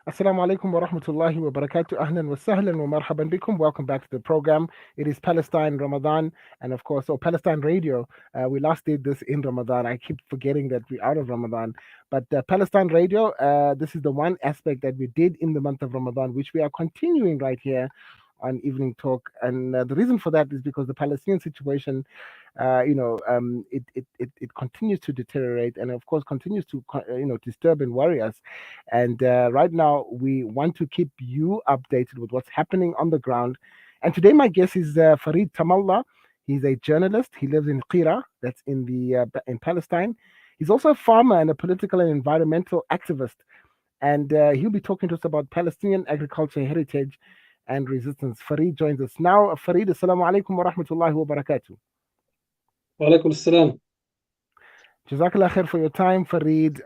Assalamu alaikum wa rahmatullahi wa barakatuh. Ahlan wa sahlan wa marhaban bikum. Welcome back to the program. It is Palestine Ramadan and, of course, Palestine Radio. We last did this in Ramadan. I keep forgetting that we're out of Ramadan. But Palestine Radio, this is the one aspect that we did in the month of Ramadan, which we are continuing right here on Evening Talk. And the reason for that is because the Palestinian situation, it continues to deteriorate and, of course, continues to, disturb and worry us. And right now, we want to keep you updated with what's happening on the ground. And today, my guest is Fareed Taamallah. He's a journalist. He lives in Qira, that's in Palestine. He's also a farmer and a political and environmental activist. And he'll be talking to us about Palestinian agriculture, heritage, and resistance. Fareed joins us now. Fareed, assalamu alaikum wa rahmatullahi wa barakatuh. Wa alaikum assalam. Jazakallah khair for your time, Fareed.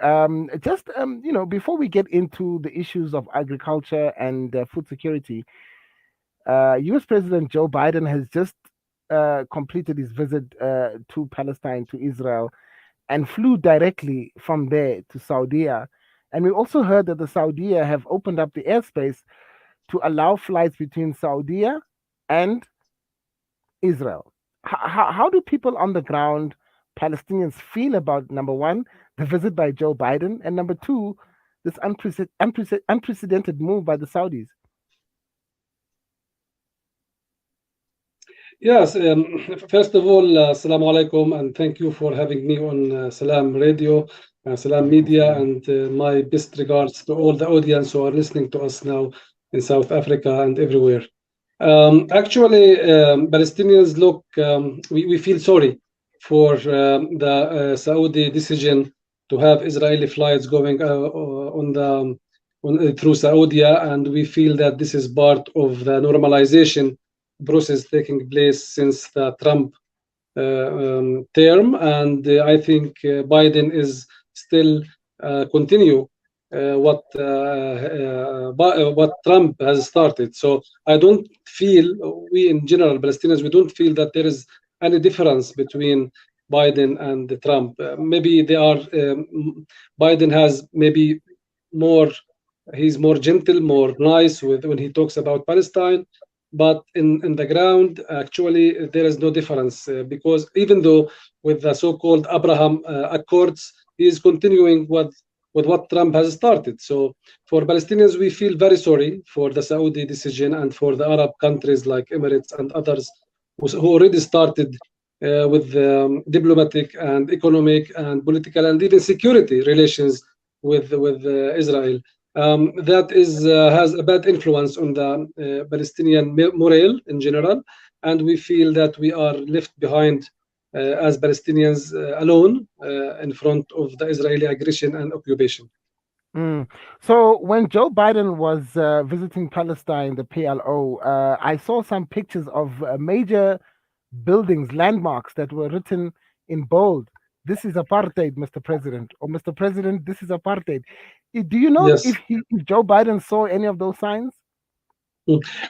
Before we get into the issues of agriculture and food security, U.S. President Joe Biden has just completed his visit to Palestine, to Israel, and flew directly from there to Saudi. And we also heard that the Saudi have opened up the airspace to allow flights between Saudi and Israel. How do people on the ground, Palestinians, feel about, number one, the visit by Joe Biden, and number two, this unprecedented move by the Saudis? Yes, first of all, assalamu alaikum, and thank you for having me on Salam Radio, Salam Media, and my best regards to all the audience who are listening to us now in South Africa and everywhere. Actually, Palestinians look, we feel sorry for the Saudi decision to have Israeli flights going through Saudi, and we feel that this is part of the normalization process taking place since the Trump term, and I think Biden is still continue what Trump has started. So I don't feel, we in general Palestinians, we don't feel that there is any difference between Biden and Trump. Maybe they are. Biden has maybe more. He's more gentle, more nice when he talks about Palestine. But in the ground, actually, there is no difference because even though with the so-called Abraham Accords, he is continuing with what Trump has started. So for Palestinians, we feel very sorry for the Saudi decision and for the Arab countries like Emirates and others who already started with diplomatic and economic and political and even security relations with Israel. That has a bad influence on the Palestinian morale in general, and we feel that we are left behind as Palestinians alone in front of the Israeli aggression and occupation. So when Joe Biden was visiting Palestine, the PLO, I saw some pictures of major buildings, landmarks that were written in bold. This is apartheid, Mr. President, or Mr. President, this is apartheid. Do you know Yes. if Joe Biden saw any of those signs?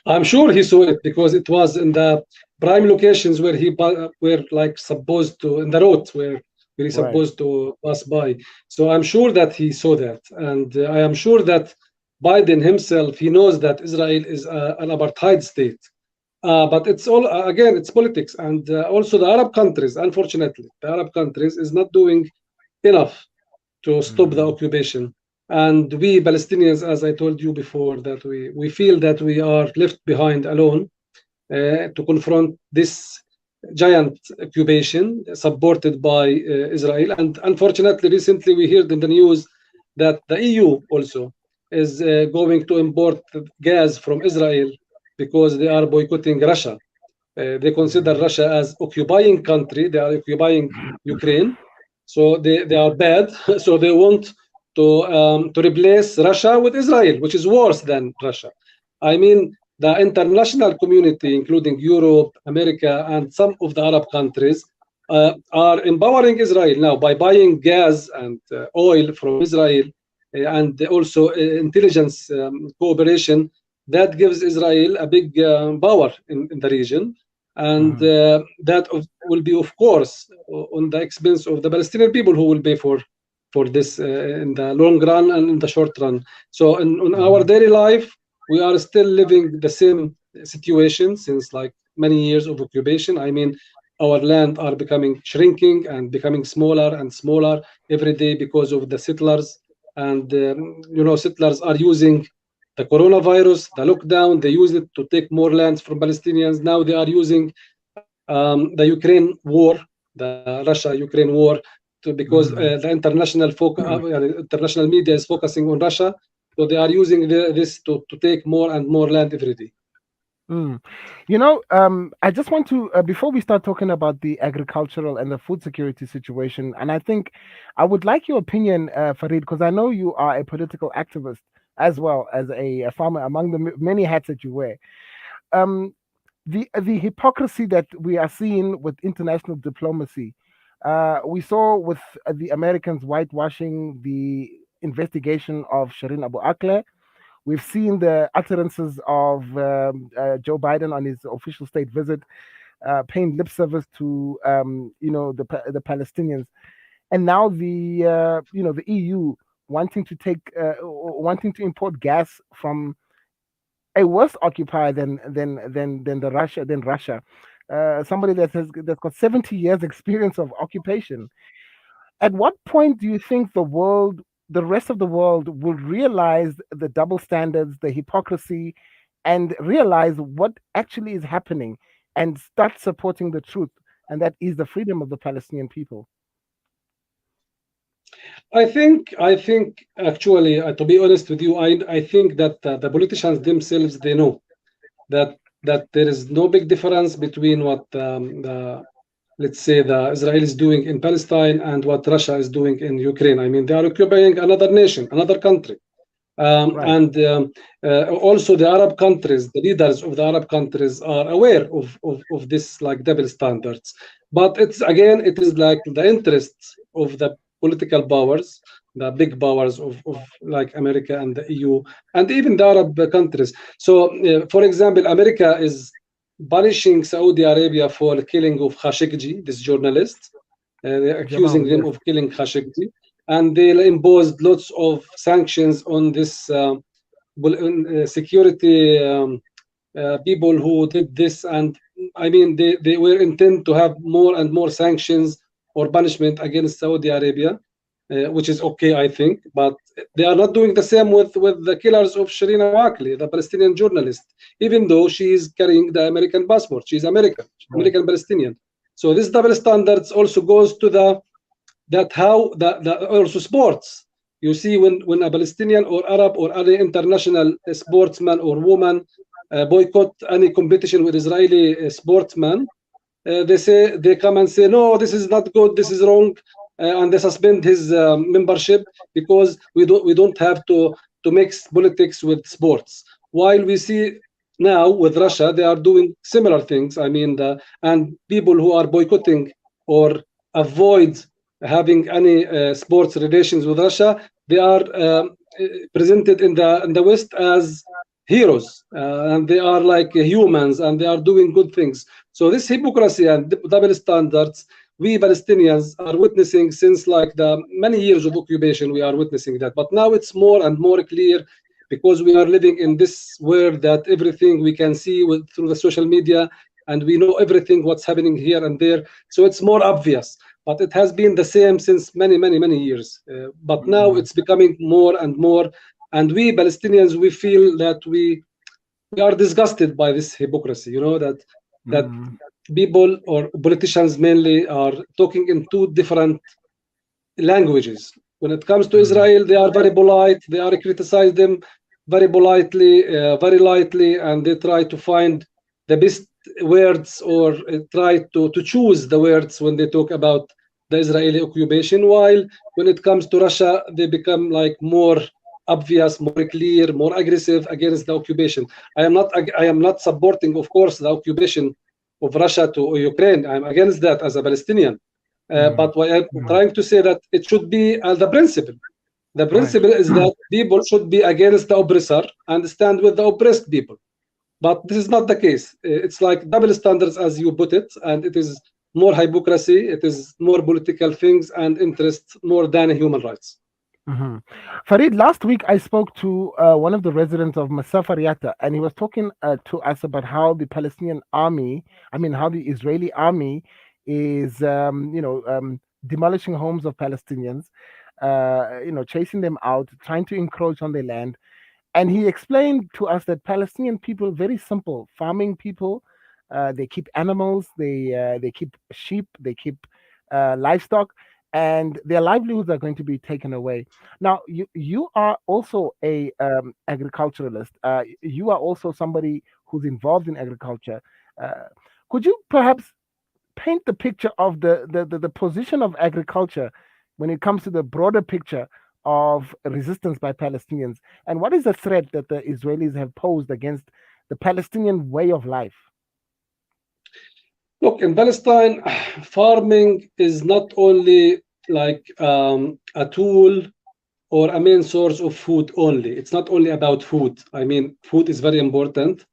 I'm sure he saw it because it was in the prime locations where he were like supposed to, in the road where he's supposed to pass by. So I'm sure that he saw that, and I am sure that Biden himself, he knows that Israel is an apartheid state. But it's all again, it's politics, and also the Arab countries. Unfortunately, the Arab countries is not doing enough to stop the occupation. And we Palestinians, as I told you before, that we feel that we are left behind alone to confront this giant occupation supported by Israel. And unfortunately, recently we heard in the news that the EU also is going to import gas from Israel because they are boycotting Russia. They consider Russia as occupying country. They are occupying Ukraine, so they are bad. So they want to replace Russia with Israel, which is worse than Russia. I mean, the international community, including Europe, America, and some of the Arab countries, are empowering Israel now by buying gas and oil from Israel, and also intelligence cooperation that gives Israel a big power in the region. And that will be, of course, on the expense of the Palestinian people who will pay for for this in the long run and in the short run. So in our daily life, we are still living the same situation since like many years of occupation. I mean, our land are becoming shrinking and becoming smaller and smaller every day because of the settlers. And settlers are using the coronavirus, the lockdown. They use it to take more lands from Palestinians. Now they are using the Ukraine war, the Russia-Ukraine war, because the international media is focusing on Russia. So they are using this to take more and more land every day. I just want to, before we start talking about the agricultural and the food security situation, and I think I would like your opinion, Fareed, because I know you are a political activist as well as a farmer, among the many hats that you wear. The hypocrisy that we are seeing with international diplomacy, we saw with the Americans whitewashing the investigation of Shireen Abu Akleh. We've seen the utterances of Joe Biden on his official state visit, paying lip service to the Palestinians, and now the EU wanting to import gas from a worse occupier than Russia, somebody that's got 70 years experience of occupation. At what point do you think the rest of the world will realize the double standards, the hypocrisy, and realize what actually is happening and start supporting the truth, and that is the freedom of the Palestinian people? I think actually, to be honest with you, I think that the politicians themselves, they know that there is no big difference between what let's say the Israel is doing in Palestine and what Russia is doing in Ukraine. I mean, they are occupying another nation, another country. Right. And also the Arab countries, the leaders of the Arab countries are aware of this like double standards. But it is like the interests of the political powers, the big powers of like America and the EU and even the Arab countries. So, for example, America is punishing Saudi Arabia for killing of Khashoggi, this journalist, accusing them of killing Khashoggi, and they imposed lots of sanctions on this security people who did this. And I mean, they were intent to have more and more sanctions or punishment against Saudi Arabia, which is okay, I think, but they are not doing the same with the killers of Shireen Abu Akleh, the Palestinian journalist, even though she is carrying the American passport. She's American, American Palestinian. So this double standards also goes to also sports. You see, when a Palestinian or Arab or any international sportsman or woman boycott any competition with Israeli sportsmen, they come and say, no, this is not good, this is wrong, and they suspend his membership because we don't have to mix politics with sports. While we see now with Russia, they are doing similar things. I mean, and people who are boycotting or avoid having any sports relations with Russia, they are presented in the West as heroes, and they are like humans, and they are doing good things. So this hypocrisy and double standards, we Palestinians are witnessing since like the many years of occupation. We are witnessing that, but now it's more and more clear because we are living in this world that everything we can see through the social media, and we know everything what's happening here and there. So it's more obvious, but it has been the same since many years. But now it's becoming more and more, and we Palestinians, we feel that we are disgusted by this hypocrisy. You know that people or politicians mainly are talking in two different languages. When it comes to Israel, they are very polite. They are criticize them very politely, very lightly, and they try to find the best words or try to choose the words when they talk about the Israeli occupation. While when it comes to Russia, they become like more obvious, more clear, more aggressive against the occupation. I am not supporting, of course, the occupation of Russia to Ukraine. I'm against that as a Palestinian. But what I'm trying to say that it should be the principle. The principle is that people should be against the oppressor and stand with the oppressed people. But this is not the case. It's like double standards, as you put it, and it is more hypocrisy, it is more political things and interest more than human rights. Mm-hmm. Fareed, last week I spoke to one of the residents of Masafariata, and he was talking to us about how the Palestinian army, how the Israeli army is, demolishing homes of Palestinians, chasing them out, trying to encroach on their land. And he explained to us that Palestinian people, very simple, farming people, they keep animals, they keep sheep, they keep livestock, and their livelihoods are going to be taken away. Now, you are also a agriculturalist. You are also somebody who's involved in agriculture. Uh, could you perhaps paint the picture of the position of agriculture when it comes to the broader picture of resistance by Palestinians? And what is the threat that the Israelis have posed against the Palestinian way of life? Look, in Palestine, farming is not only like a tool or a main source of food only. It's not only about food. I mean, food is very important,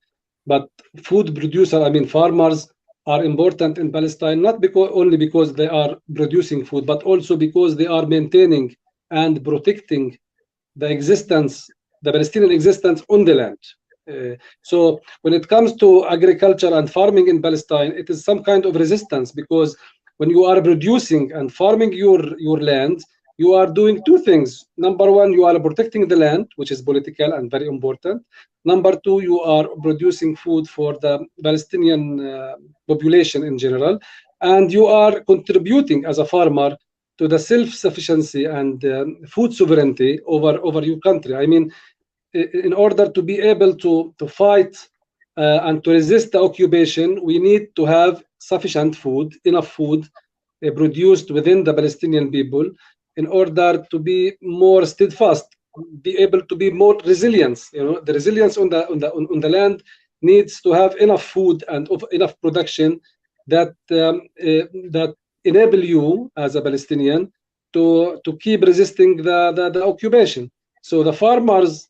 but food producer, farmers are important in Palestine, not only because they are producing food, but also because they are maintaining and protecting the Palestinian existence on the land. So when it comes to agriculture and farming in Palestine, it is some kind of resistance, because when you are producing and farming your land, you are doing two things. Number one, you are protecting the land, which is political and very important. Number two, you are producing food for the Palestinian population in general, and you are contributing as a farmer to the self-sufficiency and food sovereignty over your country. I mean, in order to be able to fight and to resist the occupation, we need to have sufficient food, enough food produced within the Palestinian people, in order to be more steadfast, be able to be more resilient. The resilience on the land needs to have enough food and enough production that that enable you as a Palestinian to keep resisting the occupation. So the farmers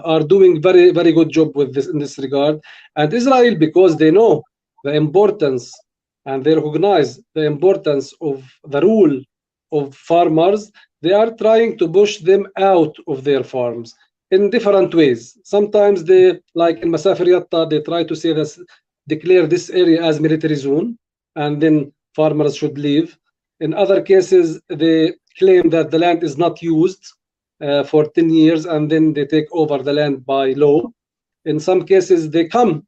are doing very, very good job with this in this regard. And Israel, because they know the importance and they recognize the importance of the role of farmers, they are trying to push them out of their farms in different ways. Sometimes they, like in Masafir Yatta, they try to say this, declare this area as military zone, and then farmers should leave. In other cases, they claim that the land is not used for 10 years, and then they take over the land by law. In some cases, they come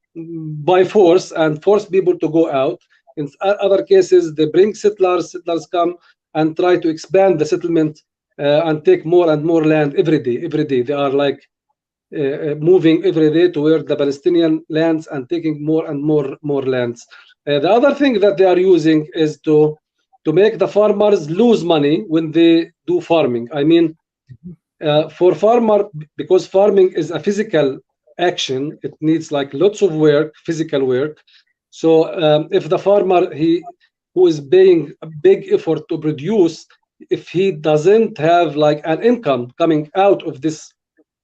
by force and force people to go out. In other cases, they bring settlers. Settlers come and try to expand the settlement and take more and more land every day. Every day, they are like moving every day toward the Palestinian lands and taking more and more lands. The other thing that they are using is to make the farmers lose money when they do farming. I mean, for farmer, because farming is a physical action, it needs like lots of work, physical work. So if the farmer who is paying a big effort to produce, if he doesn't have like an income coming out of this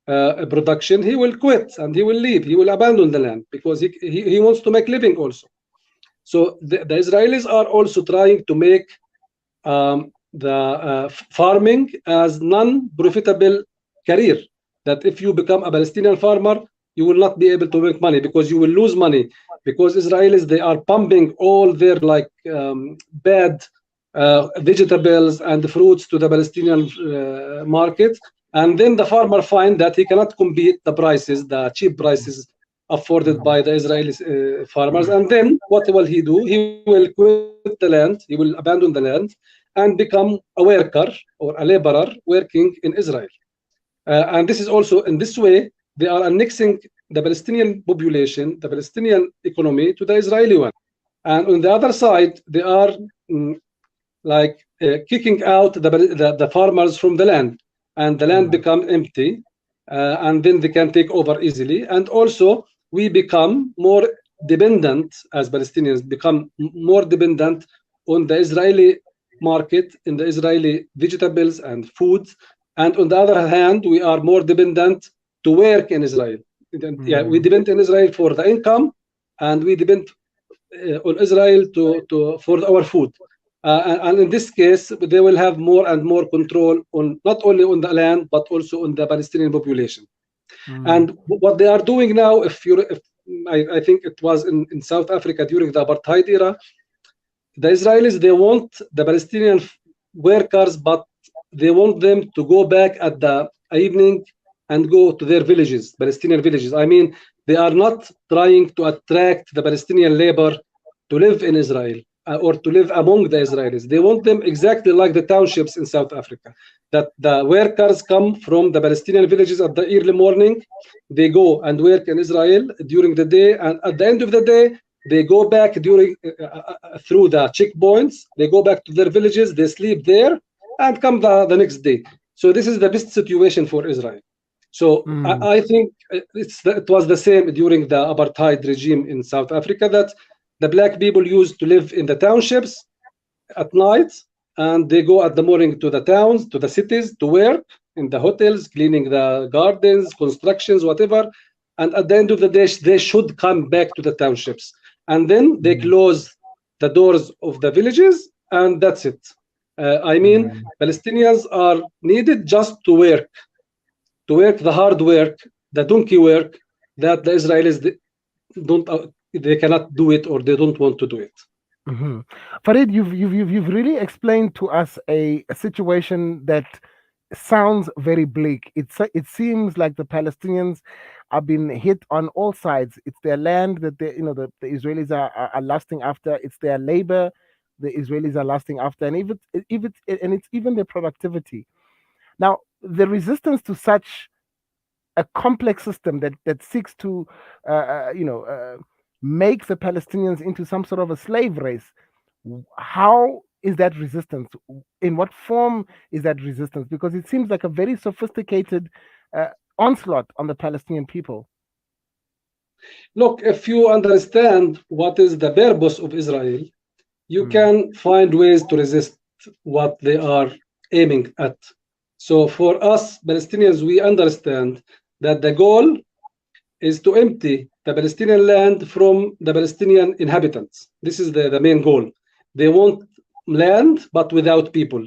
production, he will quit and he will leave. He will abandon the land because he wants to make living also. So the Israelis are also trying to make the farming as non-profitable career. That if you become a Palestinian farmer, you will not be able to make money because you will lose money, because Israelis, they are pumping all their like bad vegetables and fruits to the Palestinian market, and then the farmer find that he cannot compete the cheap prices afforded by the Israeli farmers, and then what will he do? He will quit the land, he will abandon the land and become a worker or a laborer working in Israel. And this is also, in this way, they are annexing the Palestinian population, the Palestinian economy to the Israeli one. And on the other side, they are kicking out the farmers from the land, and the land become empty, and then they can take over easily. And also, we become more dependent, as Palestinians become more dependent on the Israeli market, in the Israeli vegetables and foods. And on the other hand, we are more dependent to work in Israel. Yeah, we depend on Israel for the income, and we depend on Israel for our food. And in this case, they will have more and more control on not only on the land but also on the Palestinian population. And what they are doing now, I think it was in South Africa during the apartheid era, the Israelis, they want the Palestinian workers, but they want them to go back at the evening and go to their villages, Palestinian villages. I mean, they are not trying to attract the Palestinian labor to live in Israel or to live among the Israelis. They want them exactly like the townships in South Africa, that the workers come from the Palestinian villages at the early morning, they go and work in Israel during the day, and at the end of the day, they go back through the checkpoints, they go back to their villages, they sleep there, and come the next day. So this is the best situation for Israel. So I think it was the same during the apartheid regime in South Africa, that the black people used to live in the townships at night, and they go at the morning to the towns, to the cities, to work in the hotels, cleaning the gardens, constructions, whatever. And at the end of the day, they should come back to the townships. And then they close the doors of the villages, and that's it. I mean, Palestinians are needed just to work the hard work, the donkey work that the Israelis they cannot do it, or they don't want to do it. Fareed, you've really explained to us a situation that sounds very bleak. It seems like the Palestinians are being hit on all sides. It's their land that the Israelis are lusting after. It's their labor the Israelis are lusting after, and it's even their productivity. Now, the resistance to such a complex system that seeks to make the Palestinians into some sort of a slave race. How is that resistance? In what form is that resistance? Because it seems like a very sophisticated onslaught on the Palestinian people. Look, if you understand what is the purpose of Israel, you can find ways to resist what they are aiming at. So for us Palestinians, we understand that the goal is to empty the Palestinian land from the Palestinian inhabitants. This is the main goal. They want land, but without people.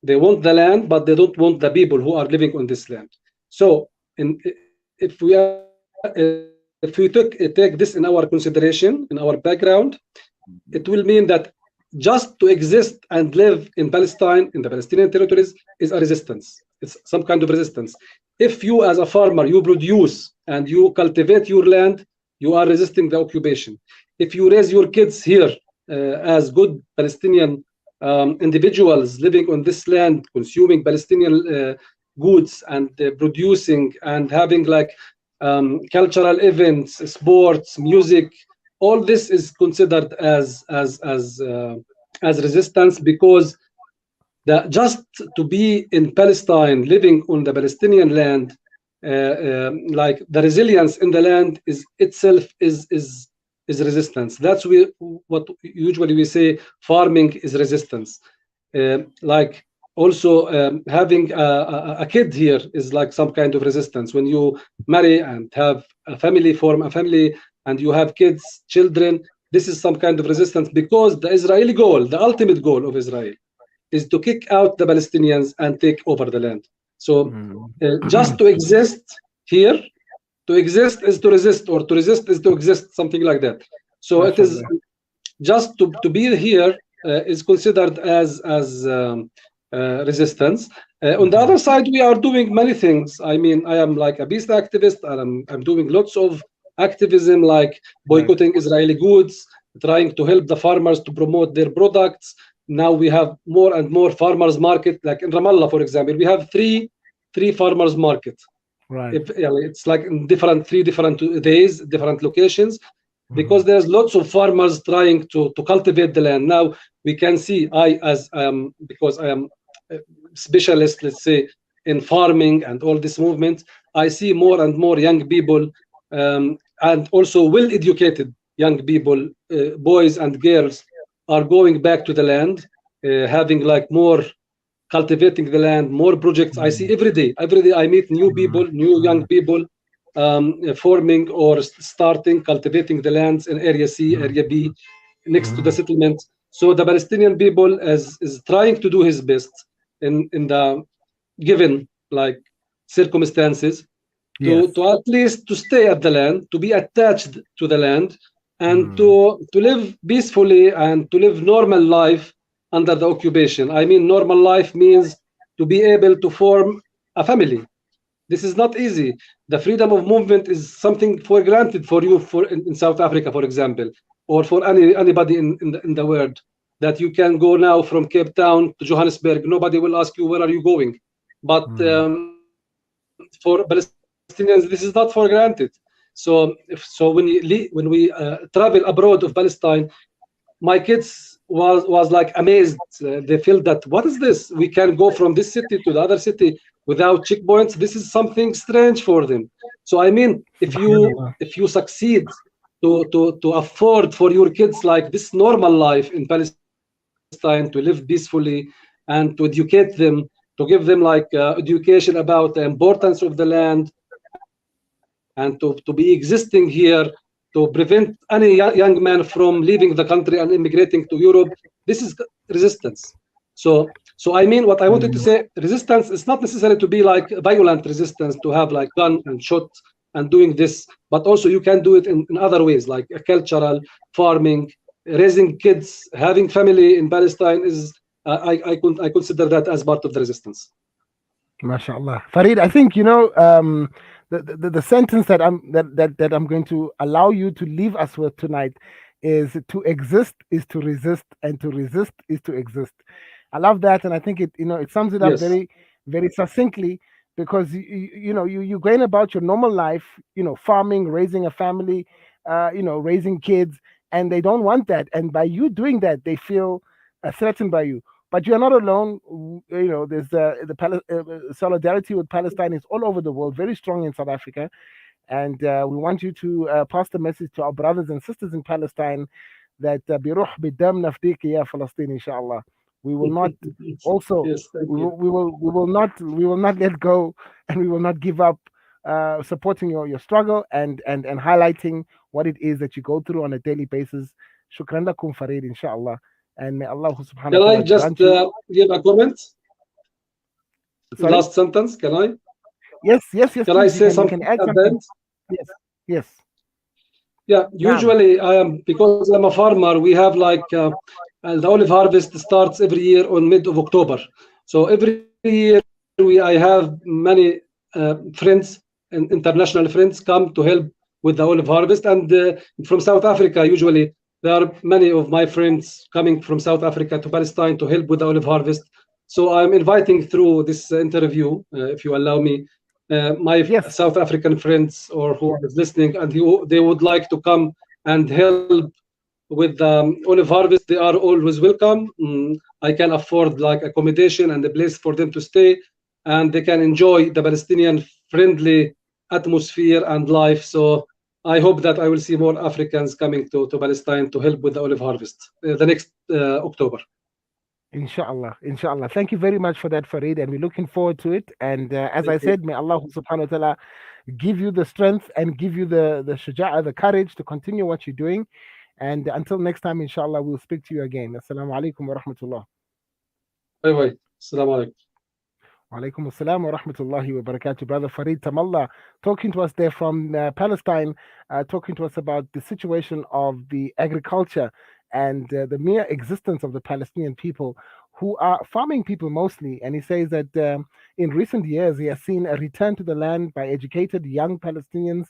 They want the land, but they don't want the people who are living on this land. So if we take this in our consideration, in our background, it will mean that just to exist and live in Palestine, in the Palestinian territories, is a resistance. It's some kind of resistance. If you, as a farmer, you produce and you cultivate your land, you are resisting the occupation. If you raise your kids here as good Palestinian individuals living on this land, consuming Palestinian goods and producing and having like cultural events, sports, music, all this is considered as resistance, because just to be in Palestine, living on the Palestinian land, like the resilience in the land is itself is resistance. That's what usually we say farming is resistance. Like also having a kid here is like some kind of resistance. When you marry and have a family, form a family, and you have kids, children, this is some kind of resistance, because the Israeli goal, the ultimate goal of Israel, is to kick out the Palestinians and take over the land. So just to exist here, to exist is to resist, or to resist is to exist, something like that. So it is just to be here is considered as resistance. On the other side, we are doing many things. I mean, I am like a peace activist, and I'm doing lots of activism, like boycotting Israeli goods, trying to help the farmers to promote their products. Now we have more and more farmers market, like in Ramallah, for example, we have three farmers market. Right. It's like in three different days, different locations, because there's lots of farmers trying to cultivate the land. Now we can see, because I am a specialist, let's say, in farming and all this movement, I see more and more young people and also well-educated young people, boys and girls, are going back to the land, having like more, cultivating the land, more projects. I see every day I meet new people, new young people forming or starting cultivating the lands in area C, area B, next to the settlement. So the Palestinian people is trying to do his best in the given like circumstances Yes. to at least to stay at the land, to be attached to the land, and Mm. to live peacefully and to live normal life under the occupation. I mean, normal life means to be able to form a family. This is not easy. The freedom of movement is something for granted for you for in South Africa, for example, or for anybody in the world, that you can go now from Cape Town to Johannesburg. Nobody will ask you where are you going. But Mm. for Palestinians, this is not for granted. So when we travel abroad of Palestine, my kids was like amazed. They feel that what is this? We can go from this city to the other city without checkpoints. This is something strange for them. So I mean, Subhanallah. if you succeed to afford for your kids like this normal life in Palestine, to live peacefully and to educate them, to give them like education about the importance of the land, and to be existing here, to prevent any young man from leaving the country and immigrating to Europe. This is resistance. So I mean, what I wanted to say, Mm. resistance is not necessary to be like violent resistance, to have like gun and shot and doing this, but also you can do it in other ways, like cultural farming, raising kids, having family in Palestine is I consider that as part of the resistance. MashaAllah. Farid, I think the sentence that I'm going to allow you to leave us with tonight is to exist is to resist, and to resist is to exist. I love that, and I think it sums it up Yes. very very succinctly, because you're going about your normal life, farming, raising a family, raising kids, and they don't want that, and by you doing that, they feel threatened by you. But you are not alone. There's solidarity with Palestine is all over the world, very strong in South Africa, and we want you to pass the message to our brothers and sisters in Palestine that بروح بالدم نفديك يا فلسطين إن شاء الله. We will not also Yes, thank you. we will not let go, and we will not give up supporting your struggle, and highlighting what it is that you go through on a daily basis. شكرا لكم فريد إن شاء الله, and may Allah subhanahu Can wa I ta'ala just grant you. give a comment? Sorry. Last sentence, can I? Yes, yes, yes, Can I please. You say can you something can add at the something. end? Yes, yes. Yeah, Naam. usually I am, because I'm a farmer, we have like the olive harvest starts every year on mid of October. So every year I have many friends and international friends come to help with the olive harvest. And from South Africa, usually there are many of my friends coming from South Africa to Palestine to help with the olive harvest. So I'm inviting through this interview, if you allow me, my Yes. South African friends or who are listening, and they would like to come and help with the olive harvest. They are always welcome. I can afford like accommodation and a place for them to stay, and they can enjoy the Palestinian friendly atmosphere and life. So I hope that I will see more Africans coming to Palestine to help with the olive harvest the next October. Inshallah, inshallah. Thank you very much for that, Farid, and we're looking forward to it. And as Thank I you. said, may Allah subhanahu wa ta'ala give you the strength and give you the shuja'ah, the courage to continue what you're doing. And until next time, inshallah, we'll speak to you again. Assalamu alaikum wa rahmatullah. Bye bye. Assalamu alaikum. Wa alaikum assalam wa rahmatullahi wa barakatuh. Brother Fareed Taamallah talking to us there from Palestine, talking to us about the situation of the agriculture and the mere existence of the Palestinian people, who are farming people mostly. And he says that in recent years, he has seen a return to the land by educated young Palestinians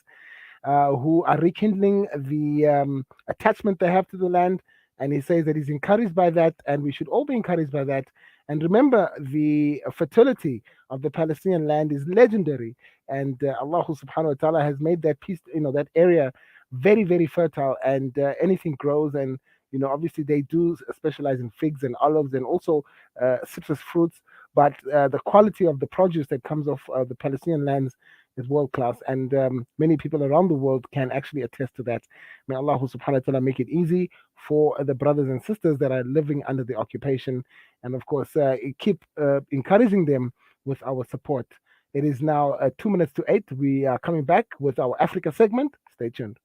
who are rekindling the attachment they have to the land. And he says that he's encouraged by that, and we should all be encouraged by that. And remember, the fertility of the Palestinian land is legendary, and Allah subhanahu wa ta'ala has made that piece, that area very, very fertile, and anything grows. And obviously, they do specialize in figs and olives and also citrus fruits. But the quality of the produce that comes off the Palestinian lands is world class, and many people around the world can actually attest to that. May Allah subhanahu wa ta'ala make it easy for the brothers and sisters that are living under the occupation, and of course, keep encouraging them with our support. It is now 2 minutes to 8. We are coming back with our Africa segment. Stay tuned.